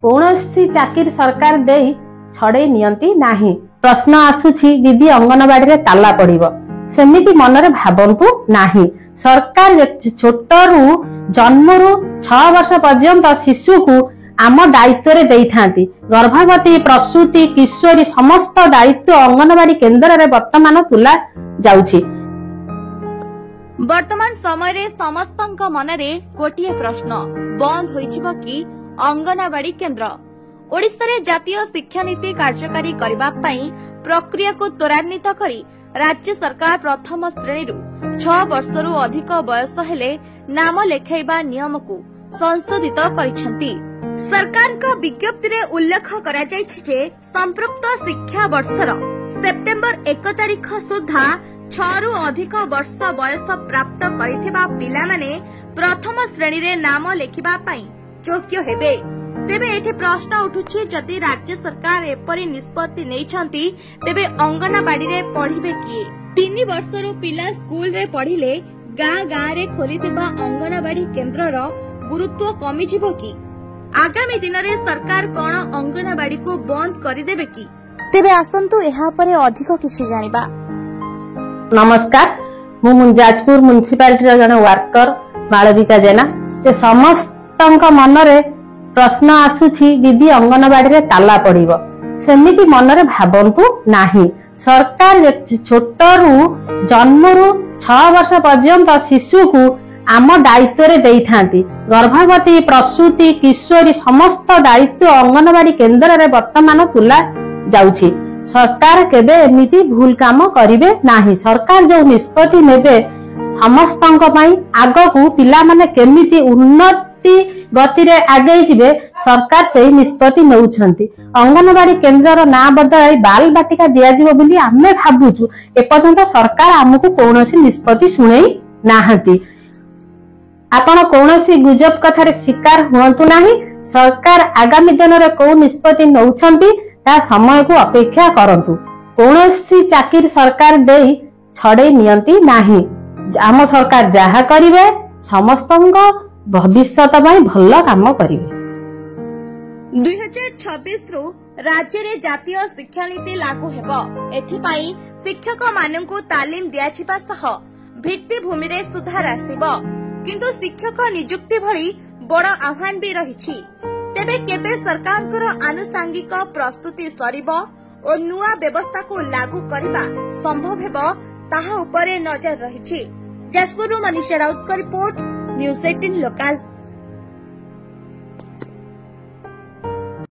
कौनसी चाकरी सरकार दे छड़े नियंती नाही। प्रश्न आसुछि दीदी अंगनवाड़ी रे ताला पड़िबो सेमिति मनरे भाबंतु नाही। सरकार छोटरू जन्मरू 6 वर्ष पर्यंत शिशु को आम दायित्व रे देइथांती। गर्भवती प्रसूति किशोरी समस्त दायित्व अंगनवाड़ी केन्द्र रे वर्तमान तुला जाउछि। वर्तमान समय रे समस्तक मनरे गोटिए प्रश्न बंद होइछिबो कि अंगनवाड़ी केन्द्र। ओडिशा रे जातीय शिक्षा नीति कार्यकारी करबा पई प्रक्रिया को त्वरान्वित करी राज्य सरकार प्रथम श्रेणी 6 वर्षरू अधिक बयस हेले नाम लेखाइबा नियम को संशोधित करिसेंती। सरकार का विज्ञप्ति रे उल्लेख करा जायछि जे संपृक्त शिक्षा वर्षर सेप्टेम्बर 1 तारिख सुधा 6 रु अधिक वर्ष बयस प्राप्त करिथिबा पिला माने प्रथम श्रेणी रे नाम लेखिबा पई योग्य हेबे। तेबे एठी प्रश्न उठुछि जदि राज्य सरकार एपरि निष्पत्ति नेइछंती तेबे अंगनवाड़ी रे पढ़िबे किए। 3 वर्षरू पिला स्कूल रे पढ़िले गाँ गाँ रे खोलिथिबा अंगनवाड़ी केन्द्रर गुरुत्व कमी जिवो कि? आगामी दिन रे सरकार कोन अंगनवाड़ी को बंद करिदेबे कि? तेबे आसंतु एहा परे अधिक किछि जानिबा। नमस्कार, मु मुंजाजपुर म्युनिसिपालिटी रो जने वर्कर मालविका जेना। ए समस्तक मनरे प्रश्न आसुछि दीदी अंगनवाड़ी रे ताला पड़िबो सेमिति मनरे भाबंतु नाही। सरकार छोटरू जन्मरू 6 वर्ष पर्यंत शिशु को आम दायित्व रे देइथांती। गर्भवती प्रसूति किशोरी समस्त दायित्व अंगनवाड़ी केन्द्र रे वर्तमान तुला जाउछि। सरकार केबे एमिति भूल काम करिवे नाही। सरकार जो निष्पत्ति नेबे समस्तक पई आगकू पिला माने केमिति उन्नति गति रे आगे जिवे सरकार सेही निष्पत्ति नउछंती। अंगनवाड़ी केन्द्रर ना बदलाई बाल बाटिका दिया जिवो बोली आमे भाबुछु। एपर्यंत सरकार हमकु कोनोसी निष्पत्ति सुनेई नाहंती। आपण कोनोसी गुजब कथारे शिकार हुअंतु नाही। सरकार आगामी दिन रे को निष्पत्ति नउछंती ता समय को अपेक्षा करंतु। कोनोसी चाकरी सरकार देई छड़े नियंती नाही। आम सरकार जहा करिवे समस्तंग भविष्य भल काम करिवे। 2026 रु राज्य रे जातीय शिक्षा नीति लागू हेबो। एथिपाई शिक्षक माननकु तालीम दियाचिबा सह भित्तिभूमि रे सुधार आसीबो। किंतु शिक्षक नियुक्ति भली बड़ आह्वान भी रहिछि। तेबे केबे सरकारकर आनुषंगिक प्रस्तुति सरिबो और नुआ व्यवस्था को लागू करिबा संभव हेबो ताहा उपरे नजर रहिछि। जाजपुर मनीषा राउत का रिपोर्ट, न्यूज 18 लोकल।